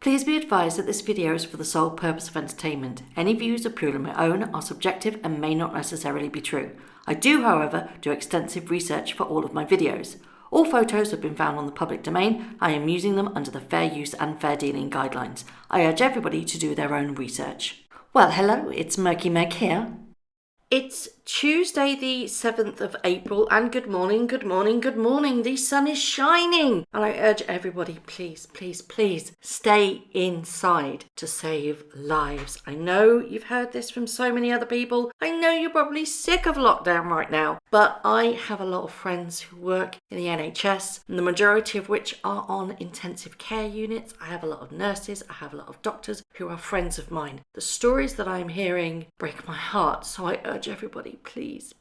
Please be advised that this video is for the sole purpose of entertainment. Any views are purely my own, are subjective and may not necessarily be true. I do, however, do extensive research for all of my videos. All photos have been found on the public domain. I am using them under the fair use and fair dealing guidelines. I urge everybody to do their own research. Well, hello, it's Murky Meg here. It's Tuesday the 7th of April and good morning. The sun is shining and I urge everybody, please stay inside to save lives. I know you've heard this from so many other people. I know you're probably sick of lockdown right now, but I have a lot of friends who work in the NHS and the majority of which are on intensive care units. I have a lot of nurses, I have a lot of doctors who are friends of mine. The stories that I'm hearing break my heart, so I urge everybody, please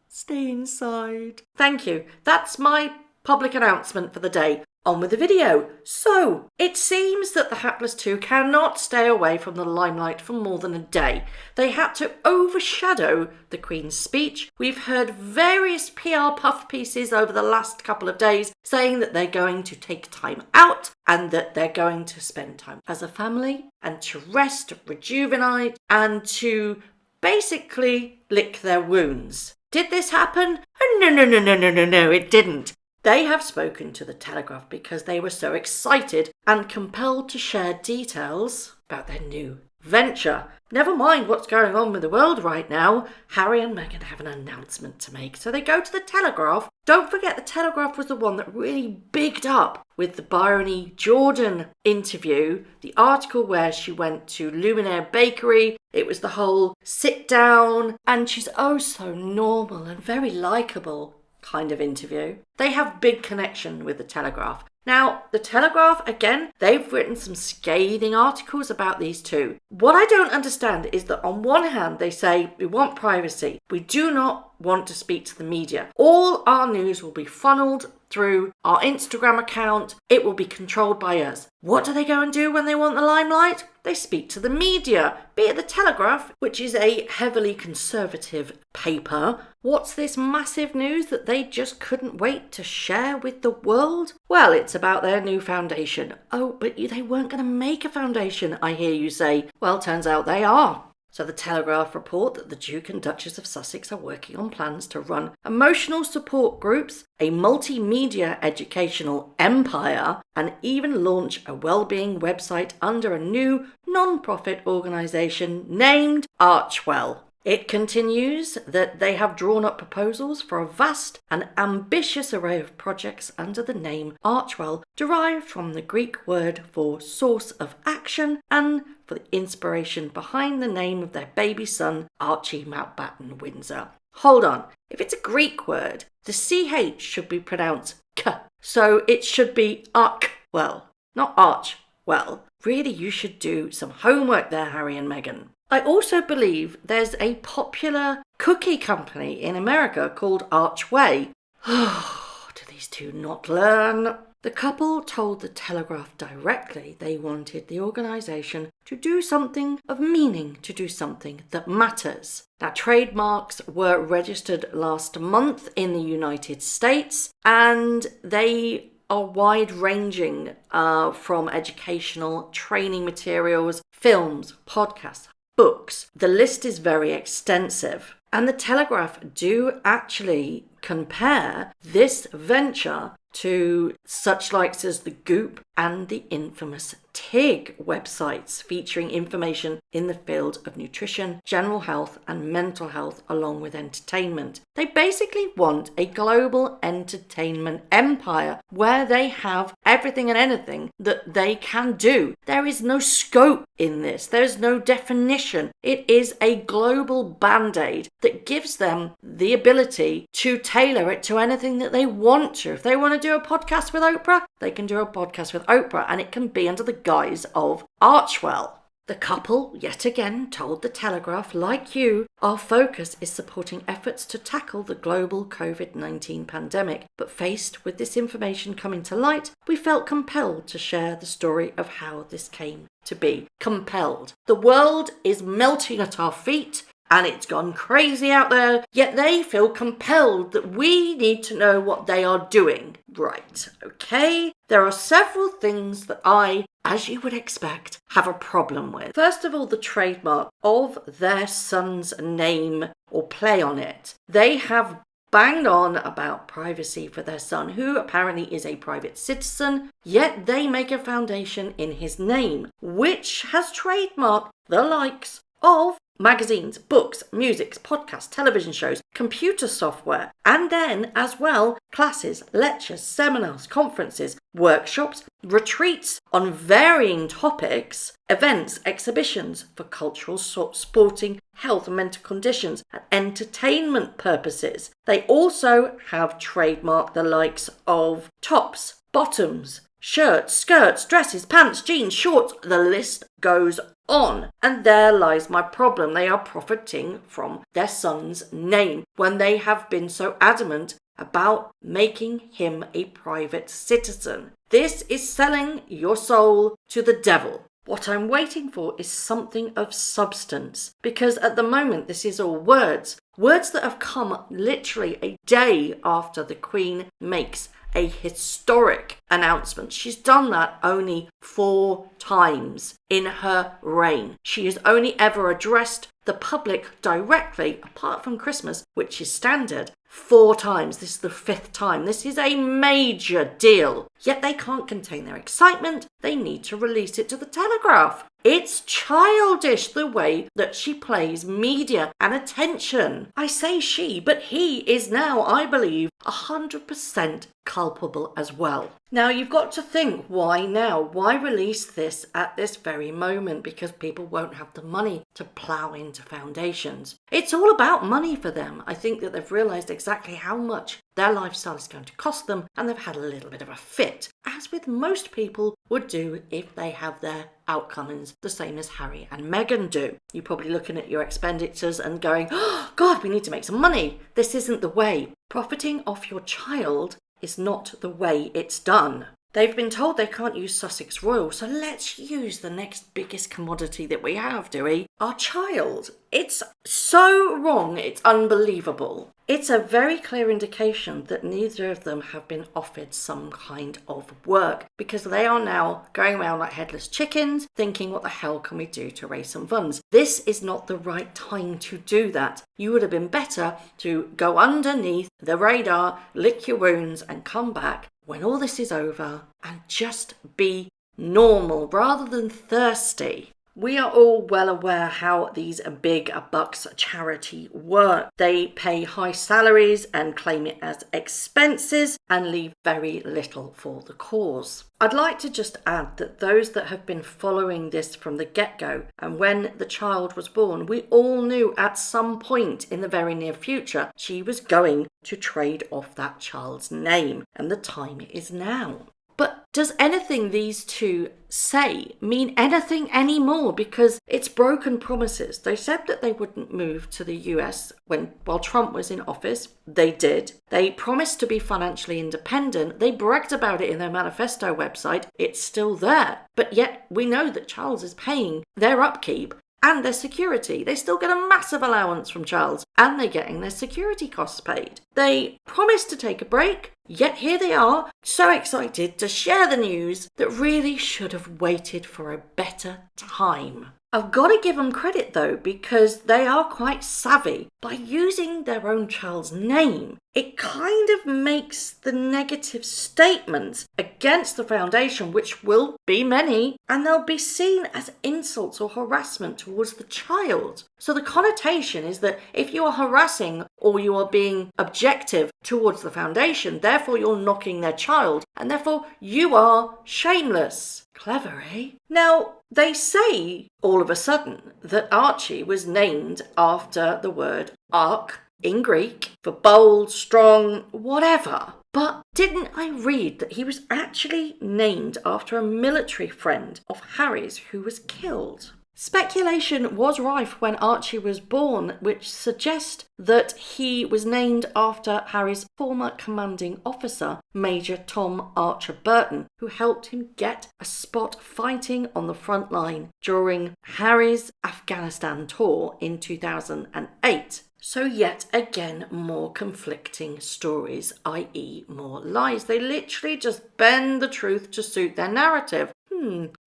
stay inside. Thank you. That's my public announcement for the day. On with the video. So, it seems that the Hapless Two cannot stay away from the limelight for more than a day. They had to overshadow the Queen's speech. We've heard various PR puff pieces over the last couple of days saying that they're going to take time out and that they're going to spend time as a family and to rest, rejuvenate, and to basically lick their wounds. Did this happen? Oh, no, it didn't. They have spoken to the Telegraph because they were so excited and compelled to share details about their new venture. Never mind what's going on with the world right now, Harry and Meghan have an announcement to make. So they go to the Telegraph. Don't forget the Telegraph was the one that really bigged up with the Bryony Jordan interview, the article where she went to Luminaire Bakery. It was the whole sit down and she's oh so normal and very likeable kind of interview. They have big connection with the Telegraph. Now, the Telegraph, again, they've written some scathing articles about these two. What I don't understand is that on one hand, they say, we want privacy. We do not want to speak to the media. All our news will be funneled through our Instagram account. It will be controlled by us. What do they go and do when they want the limelight? They speak to the media, be it the Telegraph, which is a heavily conservative paper. What's this massive news that they just couldn't wait to share with the world? Well, it's about their new foundation. Oh, but they weren't going to make a foundation, I hear you say. Well, turns out they are. So the Telegraph report that the Duke and Duchess of Sussex are working on plans to run emotional support groups, a multimedia educational empire, and even launch a wellbeing website under a new non-profit organisation named Archewell. It continues that they have drawn up proposals for a vast and ambitious array of projects under the name Archewell, derived from the Greek word for source of action and for the inspiration behind the name of their baby son, Archie Mountbatten Windsor. Hold on, if it's a Greek word, the CH should be pronounced K, so it should be Archewell, not Archwell. Really, you should do some homework there, Harry and Meghan. I also believe there's a popular cookie company in America called Archeway. Do these two not learn? The couple told the Telegraph directly they wanted the organisation to do something of meaning, to do something that matters. Now, trademarks were registered last month in the United States and they are wide-ranging from educational training materials, films, podcasts, books. The list is very extensive. And the Telegraph do actually compare this venture to such likes as the Goop and the infamous TIG websites featuring information in the field of nutrition, general health and mental health along with entertainment. They basically want a global entertainment empire where they have everything and anything that they can do. There is no scope in this. There's no definition. It is a global band-aid that gives them the ability to tailor it to anything that they want to. If they want to do a podcast with Oprah, they can do a podcast with Oprah and it can be under the guise of Archewell. The couple, yet again, told the Telegraph, like you, our focus is supporting efforts to tackle the global COVID-19 pandemic. But faced with this information coming to light, we felt compelled to share the story of how this came to be. Compelled. The world is melting at our feet. And it's gone crazy out there, yet they feel compelled that we need to know what they are doing. Right, okay? There are several things that I as you would expect, have a problem with. First of all, the trademark of their son's name or play on it. They have banged on about privacy for their son, who apparently is a private citizen, yet they make a foundation in his name, which has trademarked the likes of magazines, books, music, podcasts, television shows, computer software, and then as well classes, lectures, seminars, conferences, workshops, retreats on varying topics, events, exhibitions for cultural, sporting, health and mental conditions and entertainment purposes. They also have trademarked the likes of tops, bottoms, shirts, skirts, dresses, pants, jeans, shorts, the list goes on. And there lies my problem. They are profiting from their son's name when they have been so adamant about making him a private citizen. This is selling your soul to the devil. What I'm waiting for is something of substance, because at the moment this is all words that have come literally a day after the Queen makes a historic announcement. She's done that only 4 times in her reign. She has only ever addressed the public directly, apart from Christmas, which is standard, 4 times. This is the 5th time. This is a major deal. Yet they can't contain their excitement. They need to release it to the Telegraph. It's childish the way that she plays media and attention. I say she, but he is now, I believe, 100% culpable as well. Now you've got to think, why now? Why release this at this very moment? Because people won't have the money to plough into foundations. It's all about money for them. I think that they've realised exactly how much their lifestyle is going to cost them, and they've had a little bit of a fit, as with most people would do if they have their outcomes the same as Harry and Meghan do. You're probably looking at your expenditures and going, oh God, we need to make some money. This isn't the way. Profiting off your child is not the way it's done. They've been told they can't use Sussex Royal, so let's use the next biggest commodity that we have, do we? Our child. It's so wrong, it's unbelievable. It's a very clear indication that neither of them have been offered some kind of work, because they are now going around like headless chickens, thinking, what the hell can we do to raise some funds? This is not the right time to do that. You would have been better to go underneath the radar, lick your wounds, and come back when all this is over and just be normal rather than thirsty. We are all well aware how these big bucks charity work. They pay high salaries and claim it as expenses and leave very little for the cause. I'd like to just add that those that have been following this from the get-go, and when the child was born, we all knew at some point in the very near future she was going to trade off that child's name, and the time is now. But does anything these two say mean anything anymore? Because it's broken promises. They said that they wouldn't move to the US while Trump was in office. They did. They promised to be financially independent. They bragged about it in their manifesto website. It's still there. But yet we know that Charles is paying their upkeep and their security. They still get a massive allowance from Charles, and they're getting their security costs paid. They promised to take a break, yet here they are, so excited to share the news that really should have waited for a better time. I've got to give them credit though, because they are quite savvy. By using their own child's name, it kind of makes the negative statements against the foundation, which will be many, and they'll be seen as insults or harassment towards the child. So the connotation is that if you are harassing or you are being objective towards the foundation, therefore you're knocking their child, and therefore you are shameless. Clever, eh? Now, they say all of a sudden that Archie was named after the word arch in Greek for bold, strong, whatever. But didn't I read that he was actually named after a military friend of Harry's who was killed? Speculation was rife when Archie was born, which suggests that he was named after Harry's former commanding officer, Major Tom Archer Burton, who helped him get a spot fighting on the front line during Harry's Afghanistan tour in 2008. So yet again, more conflicting stories, i.e. more lies. They literally just bend the truth to suit their narrative.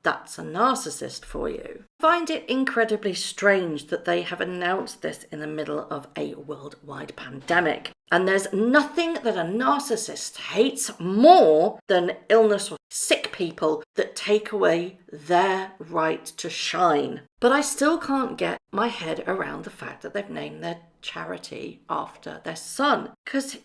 That's a narcissist for you. I find it incredibly strange that they have announced this in the middle of a worldwide pandemic. And there's nothing that a narcissist hates more than illness or sick people that take away their right to shine. But I still can't get my head around the fact that they've named their charity after their son. Because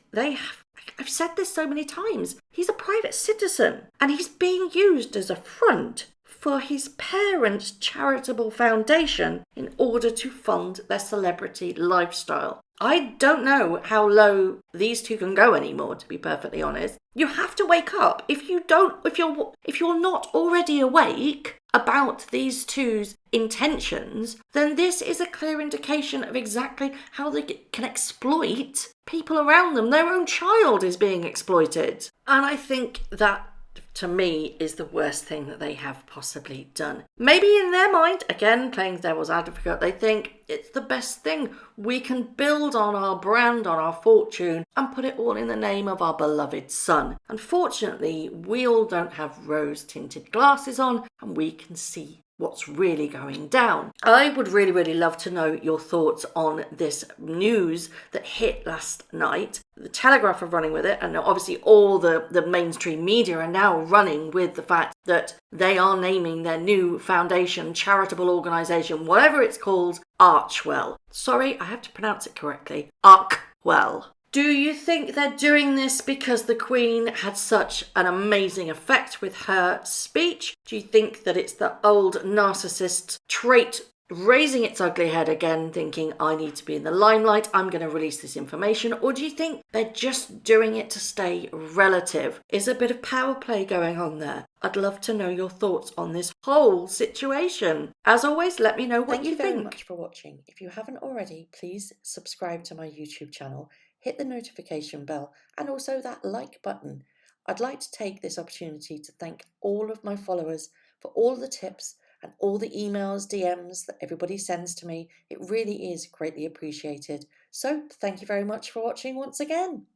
I've said this so many times, he's a private citizen and he's being used as a front for his parents' charitable foundation in order to fund their celebrity lifestyle. I don't know how low these two can go anymore, to be perfectly honest. You have to wake up. If you're not already awake about these two's intentions, then this is a clear indication of exactly how they can exploit people around them. Their own child is being exploited. And I think that, to me, is the worst thing that they have possibly done. Maybe in their mind, again, playing devil's advocate, they think it's the best thing. We can build on our brand, on our fortune, and put it all in the name of our beloved son. Unfortunately, we all don't have rose-tinted glasses on, and we can see what's really going down. I would really, really love to know your thoughts on this news that hit last night. The Telegraph are running with it, and obviously all the mainstream media are now running with the fact that they are naming their new foundation, charitable organisation, whatever it's called, Archewell. Sorry, I have to pronounce it correctly. Archewell. Do you think they're doing this because the Queen had such an amazing effect with her speech? Do you think that it's the old narcissist trait raising its ugly head again, thinking, I need to be in the limelight, I'm going to release this information? Or do you think they're just doing it to stay relative? Is a bit of power play going on there? I'd love to know your thoughts on this whole situation. As always, let me know what you think. Thank you very much for watching. If you haven't already, please subscribe to my YouTube channel, hit the notification bell, and also that like button. I'd like to take this opportunity to thank all of my followers for all the tips and all the emails, DMs that everybody sends to me. It really is greatly appreciated. So thank you very much for watching once again.